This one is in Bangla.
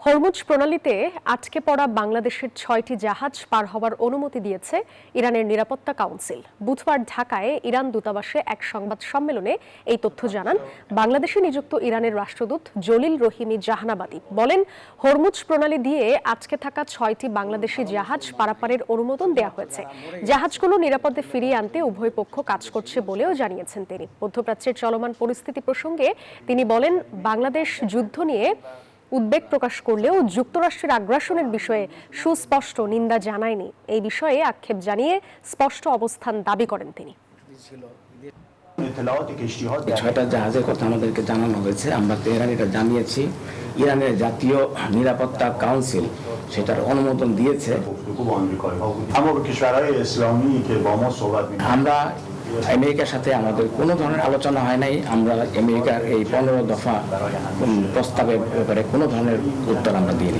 হরমুজ প্রণালীতে আটকে পড়া বাংলাদেশের ৬টি জাহাজ পার হওয়ার অনুমতি দিয়েছে ইরানের নিরাপত্তা কাউন্সিল। বুধবার ঢাকায় ইরান দূতাবাসে এক সংবাদ সম্মেলনে এই তথ্য জানান বাংলাদেশে নিযুক্ত ইরানের রাষ্ট্রদূত জলিল রহিমি জাহানাবাদী। বলেন, হরমুজ প্রণালী দিয়ে আটকে থাকা ৬টি বাংলাদেশি জাহাজ পারাপারের অনুমোদন দেওয়া হয়েছে। জাহাজগুলো নিরাপদে ফিরিয়ে আনতে উভয় পক্ষ কাজ করছে বলেও জানিয়েছেন তিনি। মধ্যপ্রাচ্যের চলমান পরিস্থিতি প্রসঙ্গে তিনি বলেন, বাংলাদেশ যুদ্ধ নিয়ে উদ্বেগ প্রকাশ করলেও যুক্তরাষ্ট্রের আগ্রাসনের বিষয়ে সুস্পষ্ট নিন্দা জানায়নি। এই বিষয়ে আক্ষেপ জানিয়ে স্পষ্ট অবস্থান দাবি করেন তিনি। ছয়টা জাহাজের কথা আমাদেরকে জানানো হয়েছে, আমরা তেহরান এটা জানিয়েছি। ইরানের জাতীয় নিরাপত্তা কাউন্সিল সেটার অনুমোদন দিয়েছে। আমরা আমেরিকার সাথে আমাদের কোনো ধরনের আলোচনা হয় নাই। আমরা আমেরিকার এই 15 দফা প্রস্তাবের ব্যাপারে কোনো ধরনের উত্তর আমরা দিইনি।